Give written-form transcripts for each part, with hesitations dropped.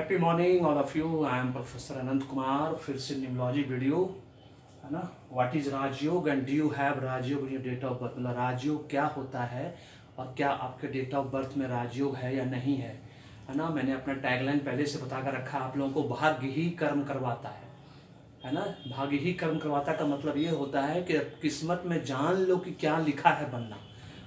Happy morning all of you. I am professor Anant Kumar. फिर से numerology video है ना। What is Rajyog and do you have Rajyog in your date of birth. मतलब राजयोग क्या होता है और क्या आपके डेट ऑफ बर्थ में राजयोग है या नहीं है ना। मैंने अपना टैगलाइन पहले से बता कर रखा है आप लोगों को, भाग्य ही कर्म करवाता है ना। भाग्य ही कर्म करवाता का मतलब ये होता है कि किस्मत में जान लो कि क्या लिखा है बनना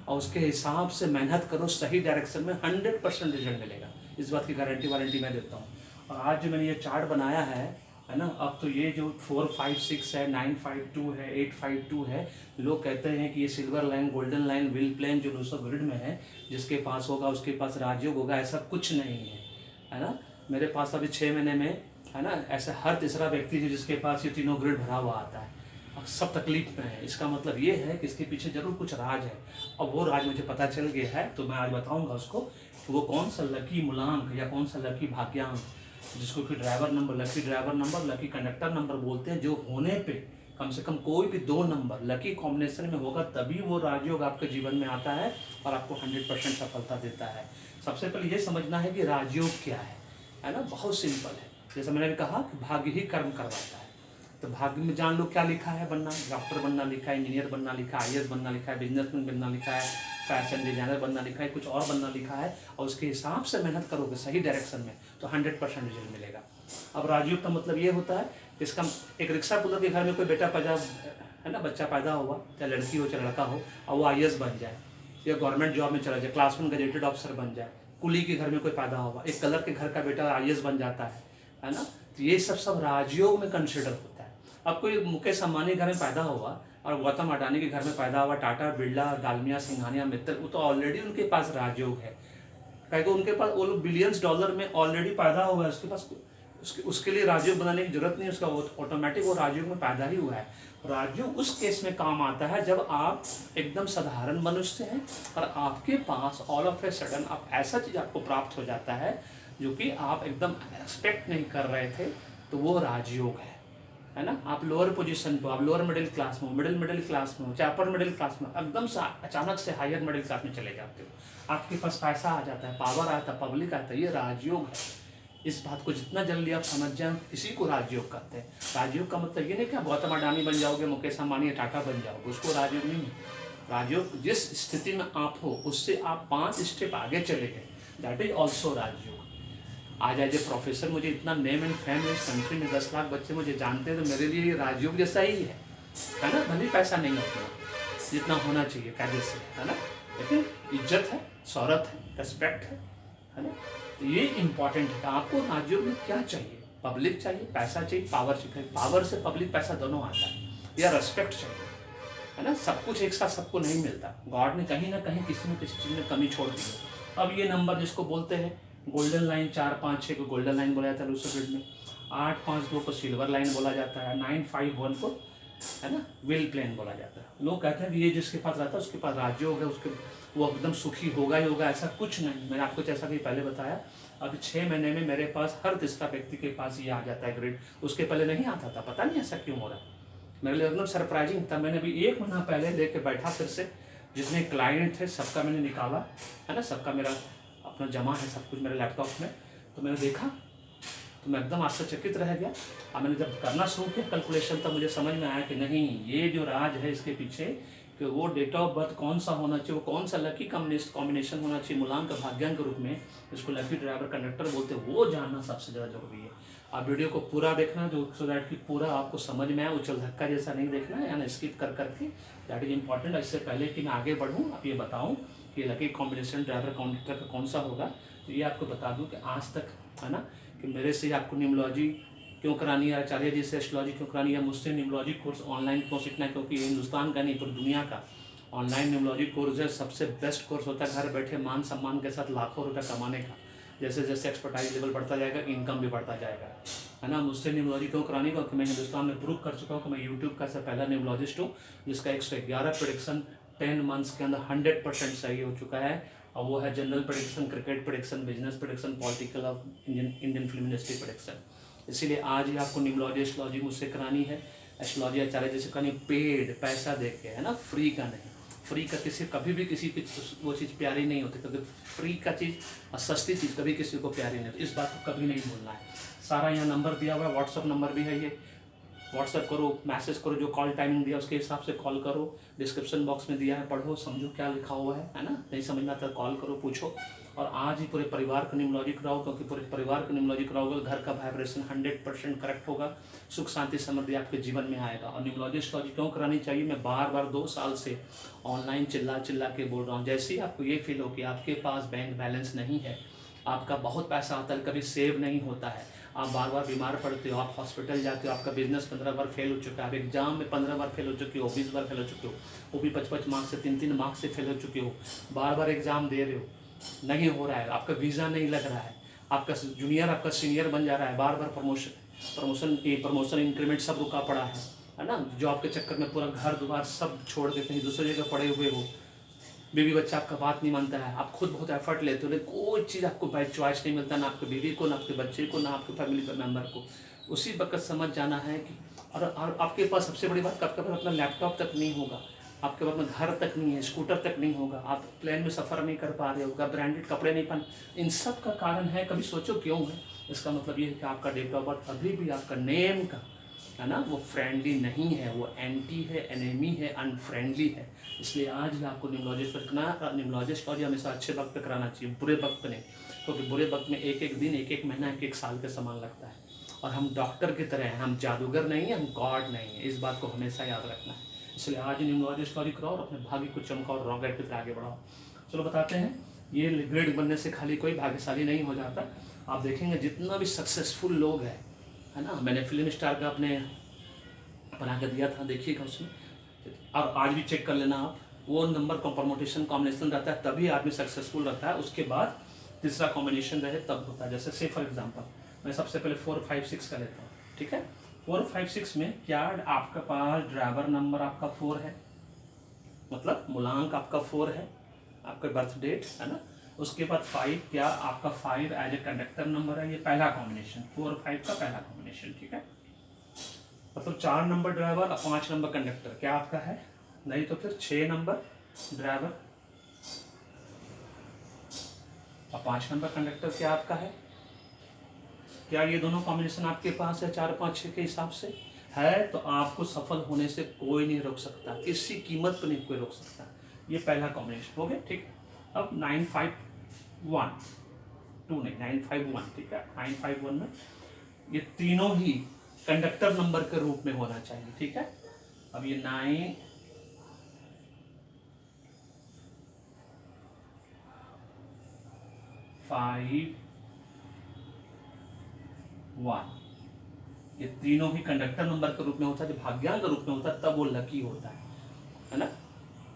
और उसके हिसाब से मेहनत करो, सही डायरेक्शन में 100% रिजल्ट मिलेगा। इस बात की गारंटी वारंटी मैं देता हूँ। और आज जो मैंने ये चार्ट बनाया है ना, अब तो ये जो 456 है, 952 है, 852 है, लोग कहते हैं कि ये silver line, golden line, wheel plane जो लूसो ग्रिड में है, जिसके पास होगा उसके पास राजयोग होगा, ऐसा कुछ नहीं है ना। मेरे पास अभी 6 महीने में है ना, ऐसा हर तीसरा व्यक्ति है जिसके पास ये तीनों ग्रिड भरा हुआ आता है और सब तकलीफ में है। इसका मतलब ये है कि इसके पीछे जरूर कुछ राज है और वो राज मुझे पता चल गया है, तो मैं आज बताऊंगा उसको कि वो कौन सा लकी मूलांक या कौन सा लकी भाग्यांक, जिसको कि driver number, lucky driver number, lucky conductor number बोलते हैं, जो होने पे कम से कम कोई भी 2 नंबर लकी कॉम्बिनेशन में होगा तभी वो राजयोग आपके जीवन में आता है और आपको 100% सफलता देता है। सबसे पहले ये समझना है कि राजयोग क्या है ना। बहुत सिंपल है। जैसे मैंने भी कहा कि भाग्य ही कर्म करवाता है, तो भाग्य में जान लो क्या लिखा है बनना। डॉक्टर बनना लिखा है, इंजीनियर बनना लिखा है, IAS बनना लिखा है, बिजनेसमैन बनना लिखा है, फैशन डिजाइनर बनना लिखा है, कुछ और बनना लिखा है, और उसके हिसाब से मेहनत करोगे सही डायरेक्शन में तो 100% रिजल्ट मिलेगा। अब राजयोग का मतलब ये होता है, इसका एक रिक्शा पुलर के घर में कोई बेटा पैदा है ना, बच्चा पैदा हुआ, चाहे लड़की हो चाहे लड़का हो, और वो IAS बन जाए या गवर्नमेंट जॉब में चला जाए, क्लास 1 गजेटेड ऑफिसर बन जाए। कुली के घर में कोई पैदा हुआ, एक कलर के घर का बेटा IAS बन जाता है ना, तो ये सब राजयोग में कंसिडर होता है। अब कोई मुकेश अंबानी घर में पैदा हुआ और गौतम अडानी के घर में पैदा हुआ, टाटा, बिरला, डालमिया, सिंघानिया, मित्तल, वो तो ऑलरेडी उनके पास राजयोग है। क्योंकि उनके पास वो लोग बिलियंस डॉलर में ऑलरेडी पैदा हुआ है, उसके पास उसके लिए राजयोग बनाने की जरूरत नहीं है, उसका ऑटोमेटिक वो राजयोग में पैदा ही हुआ है। राजयोग उस केस में काम आता है जब आप एकदम साधारण मनुष्य हैं और आपके पास ऑल ऑफ ए सडन आप ऐसा चीज आपको प्राप्त हो जाता है जो कि आप एकदम एक्सपेक्ट नहीं कर रहे थे, तो वो राजयोग है ना। आप लोअर पोजीशन पे, आप लोअर मिडिल क्लास में हो, मिडिल क्लास में हो, चाहे अपर मिडिल क्लास में, एकदम से अचानक से हायर मिडिल क्लास में चले जाते हो, आपके पास पैसा आ जाता है, पावर आता है, पब्लिक आता है, ये राजयोग है। इस बात को जितना जल्दी आप समझ जाए, इसी को राजयोग कहते हैं। राजयोग का मतलब ये नहीं कि आप गौतम अडानी बन जाओगे, मुकेश अंबानी या टाटा बन जाओगे, उसको राजयोग नहीं है। राजयोग जिस स्थिति में आप हो उससे आप 5 स्टेप आगे चले गए, दैट इज ऑल्सो राजयोग। आज एज ए प्रोफेसर मुझे इतना नेम एंड फेम इस कंट्री में 10 लाख बच्चे मुझे जानते हैं, तो मेरे लिए ये राजयोग जैसा ही है ना। भले पैसा नहीं होता जितना होना चाहिए कायदे से, है ना, लेकिन इज्जत है, शौहरत है, रेस्पेक्ट है ना। तो ये इंपॉर्टेंट है। आपको राजयोग में क्या चाहिए? पब्लिक चाहिए, पैसा चाहिए, पावर चाहिए। पावर से पब्लिक पैसा दोनों आता है, या रेस्पेक्ट चाहिए, है ना। सब कुछ एक साथ सबको नहीं मिलता। गॉड ने कहीं ना कहीं किसी न किसी चीज़ में कमी छोड़ दी है। अब ये नंबर जिसको बोलते हैं गोल्डन लाइन, 456 को गोल्डन लाइन बोला जाता है लूसो ग्रिड में, 852 को सिल्वर लाइन बोला जाता है, 951 को है ना व्हील प्लेन बोला जाता है। लोग कहते हैं कि ये जिसके पास रहता है उसके पास राजयोग है, उसके वो एकदम सुखी होगा ही होगा, ऐसा कुछ नहीं। मैंने आपको जैसा कि पहले बताया, अभी 6 महीने में मेरे पास हर तीसरा व्यक्ति के पास ये आ जाता है ग्रिड। उसके पहले नहीं आता था, पता नहीं ऐसा क्यों हो रहा है, मेरे लिए एकदम सरप्राइजिंग था। मैंने अभी 1 महीना पहले लेके बैठा, फिर से जितने क्लाइंट थे सबका मैंने निकाला है ना, सबका मेरा अपना जमा है सब कुछ मेरे लैपटॉप में, तो मैंने देखा तो मैं एकदम आश्चर्यचकित रह गया। और मैंने जब करना शुरू किया कैलकुलेशन, तब मुझे समझ में आया कि नहीं, ये जो राज है इसके पीछे कि वो डेट ऑफ बर्थ कौन सा होना चाहिए, वो कौन सा लकी कॉम्बिनेशन होना चाहिए मूलांक भाग्यांक के रूप में, इसको लकी ड्राइवर कंडक्टर बोलते हैं, वो जानना सबसे ज़्यादा जरूरी है। आप वीडियो को पूरा देखना जो सो दैट कि पूरा आपको समझ में आए, उछल धक्का जैसा नहीं देखना है, यानी स्किप कर करके, दैट इज इंपॉर्टेंट। इससे पहले कि मैं आगे बढ़ूँ, आप ये बताऊँ कि लकी कॉम्बिनेशन ड्राइवर काउंटर का कौन सा होगा, तो ये आपको बता दूं कि आज तक है ना कि मेरे से आपको न्यूमरोलॉजी क्यों करानी है, आचार्य जी से एस्ट्रोलॉजी क्यों करानी है, मुझसे न्यूमरोलॉजी कोर्स ऑनलाइन क्यों सीखना है, क्योंकि ये हिंदुस्तान का नहीं पूरी दुनिया का ऑनलाइन न्यूमरोलॉजी कोर्स है, सबसे बेस्ट कोर्स होता है, घर बैठे मान सम्मान के साथ लाखों रुपये कमाने का। जैसे जैसे एक्सपर्टाइज लेवल बढ़ता जाएगा, इनकम भी बढ़ता जाएगा, है ना। मुझसे न्यूमरोलॉजी क्यों करानी, क्योंकि मैं हिंदुस्तान में प्रूव कर चुका हूँ कि मैं यूट्यूब का पहला न्यूमरोलॉजिस्ट हूँ जिसका 111 प्रेडिक्शन 10 मंथ्स के अंदर 100% सही हो चुका है। और वो है general prediction, cricket prediction, business prediction, political और इंडियन फिल्म इंडस्ट्री प्रेडिक्शन। इसीलिए आज ही आपको न्यूमरोलॉजी एस्ट्रोलॉजी मुझसे करानी है, एस्ट्रोलॉजी आचार्य जैसे करानी, पेड पैसा दे के, है ना, फ्री का नहीं। फ्री का किसी कभी भी किसी की वो चीज़ प्यारी नहीं होती, क्योंकि फ्री का चीज़ और सस्ती चीज़ कभी किसी को प्यारी नहीं होती। इस बात को कभी नहीं भूलना है। सारा यहाँ नंबर दिया हुआ है, व्हाट्सअप नंबर भी है, ये व्हाट्सएप करो, मैसेज करो, जो कॉल टाइमिंग दिया उसके हिसाब से कॉल करो। डिस्क्रिप्शन बॉक्स में दिया है, पढ़ो समझो क्या लिखा हुआ है ना। नहीं समझ में आता कॉल करो, पूछो। और आज ही पूरे परिवार को न्यूमरोलॉजी कराओ, क्योंकि पूरे परिवार को न्यूमरोलॉजी कराओगे घर का वाइब्रेशन 100% करेक्ट होगा, सुख शांति समृद्धि आपके जीवन में आएगा। और न्यूमरोलॉजी एस्ट्रोलॉजी क्यों करानी चाहिए, मैं बार बार 2 साल से ऑनलाइन चिल्ला चिल्ला के बोल रहा हूँ। जैसे ही आपको ये फील हो कि आपके पास बैंक बैलेंस नहीं है, आपका बहुत पैसा आता है कभी सेव नहीं होता है, आप बार बार बीमार पड़ते हो, आप हॉस्पिटल जाते हो, आपका बिजनेस 15 बार फेल हो चुका है, आप एग्जाम में 15 बार फेल हो चुके हो, 20 बार फेल हो चुके हो, वो भी 55 मार्क्स से 3-3 मार्क्स से फेल हो चुके हो, बार बार एग्जाम दे रहे हो, नहीं हो रहा है, आपका वीज़ा नहीं लग रहा है, आपका जूनियर आपका सीनियर बन जा रहा है, बार बार प्रमोशन इंक्रीमेंट सब रुका पड़ा है ना। जॉब के चक्कर में पूरा घर द्वार सब छोड़ के कहीं दूसरी जगह पड़े हुए हो, बीवी बच्चा आपका बात नहीं मानता है, आप खुद बहुत एफर्ट लेते हो लेकिन कोई चीज़ आपको बाई चॉइस नहीं मिलता, ना आपकी बीवी को, ना आपके बच्चे को, ना आपके फैमिली के मेम्बर को। उसी वक्त समझ जाना है कि और आपके पास सबसे बड़ी बात, आपके पास अपना लैपटॉप तक नहीं होगा, आपके पास में घर तक नहीं है, स्कूटर तक नहीं होगा, आप प्लेन में सफ़र नहीं कर पा रहे होगा, ब्रांडेड कपड़े नहीं पहन, इन सब का कारण है, कभी सोचो क्यों है। इसका मतलब ये है कि आपका डेट ऑफ बर्थ अभी भी आपका नेम का है ना वो फ्रेंडली नहीं है, वो एंटी है, एनेमी है, अनफ्रेंडली है। इसलिए आज ही आपको न्यूमरोलॉजिस्ट करना, न्यूमरोलॉजिस्ट और हमेशा अच्छे वक्त पे कराना चाहिए, बुरे वक्त नहीं, क्योंकि बुरे वक्त में एक एक दिन, एक एक महीना, एक एक साल के समान लगता है। और हम डॉक्टर की तरह हैं, हम जादूगर नहीं हैं, हम गॉड नहीं हैं, इस बात को हमेशा याद रखना है। इसलिए आज ही न्यूमरोलॉजिस्ट कराओ और अपने भाग्य को चमकाओ और रॉकेट की तरह आगे बढ़ाओ। चलो बताते हैं, ये ग्रेड बनने से खाली कोई भाग्यशाली नहीं हो जाता। आप देखेंगे जितना भी सक्सेसफुल लोग हैं है ना, मैंने फिल्म स्टार का अपने बना कर दिया था, देखिएगा उसमें, और आज भी चेक कर लेना आप, वो नंबर का परमुटेशन कॉम्बिनेशन रहता है तभी आदमी सक्सेसफुल रहता है, उसके बाद तीसरा कॉम्बिनेशन रहे तब होता है। जैसे से फॉर एग्जांपल मैं सबसे पहले 4, 5, 6 का लेता हूँ, ठीक है। 4, 5, 6 में क्या आपका पास ड्राइवर नंबर आपका 4 है, मतलब मूलांक आपका 4 है, आपका बर्थ डेट है ना। उसके बाद 5, क्या आपका 5 एज ए कंडक्टर नंबर है, ये पहला कॉम्बिनेशन, 4 और 5 का पहला कॉम्बिनेशन, ठीक है। मतलब 4 नंबर ड्राइवर और 5 नंबर कंडक्टर क्या आपका है, नहीं तो फिर 6 नंबर ड्राइवर और 5 नंबर कंडक्टर क्या आपका है। क्या ये दोनों कॉम्बिनेशन आपके पास है 4, 5, 6 के हिसाब से है, तो आपको सफल होने से कोई नहीं रोक सकता, किसी कीमत पर नहीं कोई रोक सकता। ये पहला कॉम्बिनेशन हो गया, ठीक। अब 9, 5, 1, 2 नहीं 9, 5, 1, ठीक है। 9, 5, 1 में ये तीनों ही कंडक्टर नंबर के रूप में होना चाहिए, ठीक है। अब ये 9, 5, 1 ये तीनों ही कंडक्टर नंबर के रूप में होता है। जब भाग्यांक के रूप में होता है तब वो लकी होता है ना।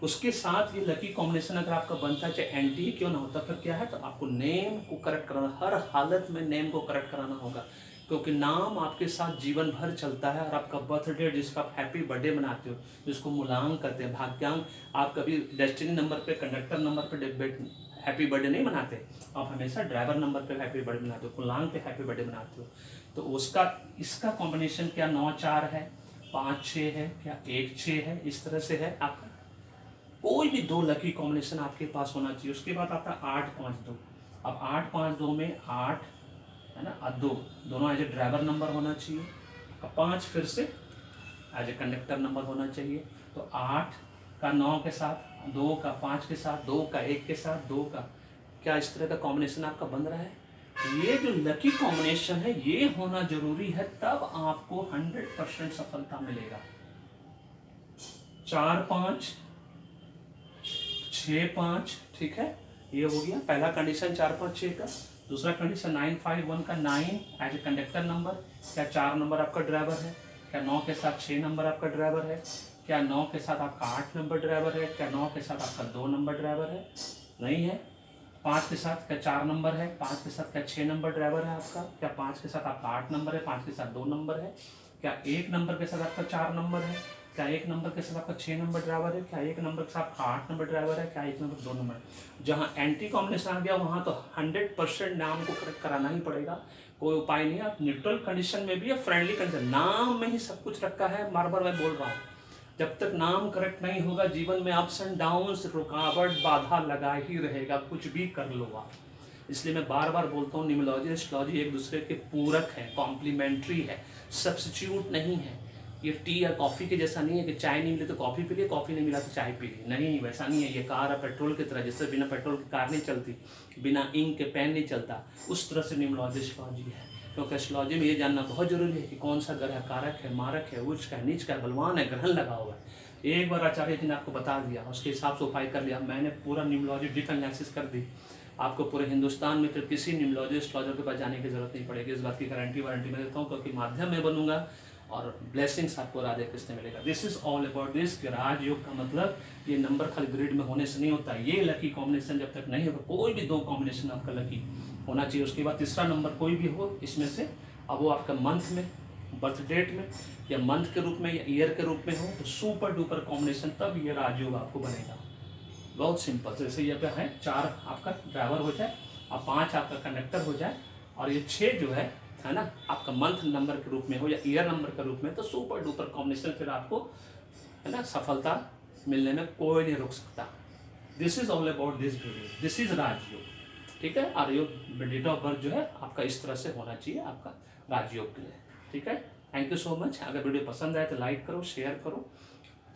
उसके साथ ये लकी कॉम्बिनेशन अगर आपका बनता है, चाहे एंटी ही क्यों ना होता, फिर क्या है, तो आपको नेम को करेक्ट कराना, हर हालत में नेम को करेक्ट कराना होगा, क्योंकि नाम आपके साथ जीवन भर चलता है। और आपका बर्थडे जिसका आप हैप्पी बर्थडे मनाते हो, जिसको मूलांक कहते हैं, भाग्यांक, आप कभी डेस्टिनी नंबर पे, कंडक्टर नंबर पे हैप्पी बर्थडे नहीं मनाते, आप हमेशा ड्राइवर नंबर पे हैप्पी बर्थडे मनाते हो, मूलांक पे हैप्पी बर्थडे मनाते हो। तो उसका इसका कॉम्बिनेशन क्या 9, 4 है, 5, 6 है, क्या 1, 6 है, इस तरह से है आपका। कोई भी 2 लकी कॉम्बिनेशन आपके पास होना चाहिए। उसके बाद आता है 8, 5, 2। अब 8, 5, 2 में 8 है ना, और 2 दोनों एज ए ड्राइवर नंबर होना चाहिए, और 5 फिर से एज ए कंडक्टर नंबर होना चाहिए। तो 8 का 9 के साथ, 2 का 5 के साथ, 2 का 1 के साथ, 2 का क्या, इस तरह का कॉम्बिनेशन आपका बन रहा है। ये जो लकी कॉम्बिनेशन है ये होना जरूरी है, तब आपको 100% सफलता मिलेगा। 4, 5, 6, 5, ठीक है, ये हो गया पहला कंडीशन 4, 5, 6 का। दूसरा कंडीशन 9, 5, 1 का 9 एज ए कंडक्टर नंबर, क्या 4 नंबर आपका ड्राइवर है, क्या 9 के साथ 6 नंबर आपका ड्राइवर है, क्या 9 के साथ आपका 8 नंबर ड्राइवर है, क्या 9 के साथ आपका 2 नंबर ड्राइवर है, नहीं है। 5 के साथ क्या 4 नंबर है, 5 के साथ क्या 6 नंबर ड्राइवर है आपका, क्या 5 के साथ आपका 8 नंबर है, 5 के साथ 2 नंबर है, क्या 1 नंबर के साथ आपका 4 नंबर है, क्या 1 नंबर के साथ आपका 6 नंबर ड्राइवर है, क्या 1 नंबर के साथ आपका 8 नंबर ड्राइवर है, क्या 1 नंबर 2 नंबर। जहाँ एंटी कॉम्बिनेशन आ गया वहाँ तो 100% नाम को करेक्ट कराना ही पड़ेगा, कोई उपाय नहीं। आप न्यूट्रल कंडीशन में भी या फ्रेंडली कंडीशन, नाम में ही सब कुछ रखा है, बार बार मैं बोल रहा हूँ। जब तक नाम करेक्ट नहीं होगा जीवन में अप्स एंड डाउन्स, रुकावट, बाधा लगा ही रहेगा, कुछ भी कर लो आप। इसलिए मैं बार बार बोलता हूँ न्यूमरोलॉजी एस्ट्रोलॉजी एक दूसरे के पूरक है, कॉम्प्लीमेंट्री है, सब्स्टिट्यूट नहीं है। ये टी या कॉफ़ी के जैसा नहीं है कि चाय नहीं मिले तो कॉफ़ी पी लिए, कॉफ़ी नहीं मिला तो चाय पी ली, नहीं वैसा नहीं है। ये कार है पेट्रोल की तरह, जैसे बिना पेट्रोल की कार नहीं चलती, बिना इंक के पेन नहीं चलता, उस तरह से न्यूमरोलॉजी एस्ट्रोलॉजी है। क्योंकि एस्ट्रोलॉजी में ये जानना बहुत जरूरी है कि कौन सा ग्रह कारक है, मारक है, उच्च का है, नीच का है, बलवान है, ग्रहण लगा हुआ है। एक बार आचार्य जी ने आपको बता दिया, उसके हिसाब से उपाय कर लिया। मैंने पूरा न्यूमरोलॉजी डीप एनालिसिस कर दी, आपको पूरे हिंदुस्तान में फिर किसी न्यूमरोलॉजी एस्ट्रोलॉजर के पास जाने की जरूरत नहीं पड़ेगी। इस बात की गारंटी वारंटी मैं देता हूँ, क्योंकि माध्यम में बनूंगा और ब्लेसिंग्स आपको राधे कृष्ण मिलेगा। This is all about this. राजयोग का मतलब ये नंबर खाली ग्रिड में होने से नहीं होता, ये लकी कॉम्बिनेशन जब तक नहीं होगा, कोई भी 2 कॉम्बिनेशन आपका लकी होना चाहिए। उसके बाद तीसरा नंबर कोई भी हो इसमें से, अब वो आपका मंथ में, बर्थ डेट में, या मंथ के रूप में या ईयर के रूप में हो, तो सुपर डुपर कॉम्बिनेशन, तब ये राजयोग आपको बनेगा। बहुत सिंपल। जैसे ये पे है 4 आपका ड्राइवर हो जाए और 5 आपका कंडक्टर हो जाए, और ये 6 जो है ना आपका मंथ नंबर के रूप में हो या ईयर नंबर के रूप में, तो सुपर डुपर कॉम्बिनेशन फिर आपको है ना सफलता मिलने में कोई नहीं रोक सकता। This is all about this video, this is Rajyog, ठीक है। और योग डेट ऑफ बर्थ जो है आपका इस तरह से होना चाहिए आपका राजयोग के लिए, ठीक है। Thank you so much. अगर वीडियो पसंद आए तो लाइक करो, शेयर करो,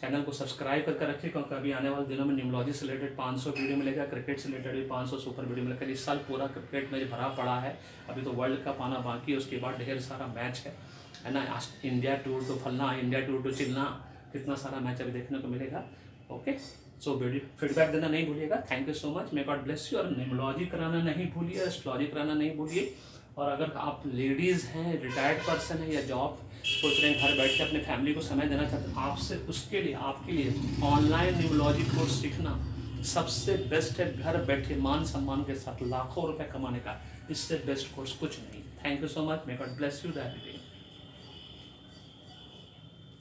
चैनल को सब्सक्राइब करके रखिए, क्योंकि अभी आने वाले दिनों में न्यूमरोलॉजी से रिलेटेड 500 वीडियो मिलेगा, क्रिकेट से रिलेटेड भी 500 सुपर वीडियो मिलेगा। इस साल पूरा क्रिकेट में भरा पड़ा है, अभी तो वर्ल्ड कप आना बाकी है, उसके बाद ढेर सारा मैच है ना। इंडिया टूर तो फलना, इंडिया टूर तो चिलना, कितना सारा मैच अभी देखने को मिलेगा। ओके, सो वीडियो फीडबैक देना नहीं भूलिएगा। Thank you so much. May God bless you. और न्यूमरोलॉजी कराना नहीं भूलिए, एस्ट्रोलॉजी कराना नहीं भूलिए। और अगर आप लेडीज़ हैं, रिटायर्ड पर्सन है, या जॉब सोच रहे हैं, घर बैठ के अपने फैमिली को समय देना चाहते हैं, आपसे उसके लिए आपके लिए ऑनलाइन न्यूमरोलॉजी कोर्स सीखना सबसे बेस्ट है। घर बैठे मान सम्मान के साथ लाखों रुपए कमाने का, इससे बेस्ट कोर्स कुछ नहीं। Thank you so much. May God bless you. That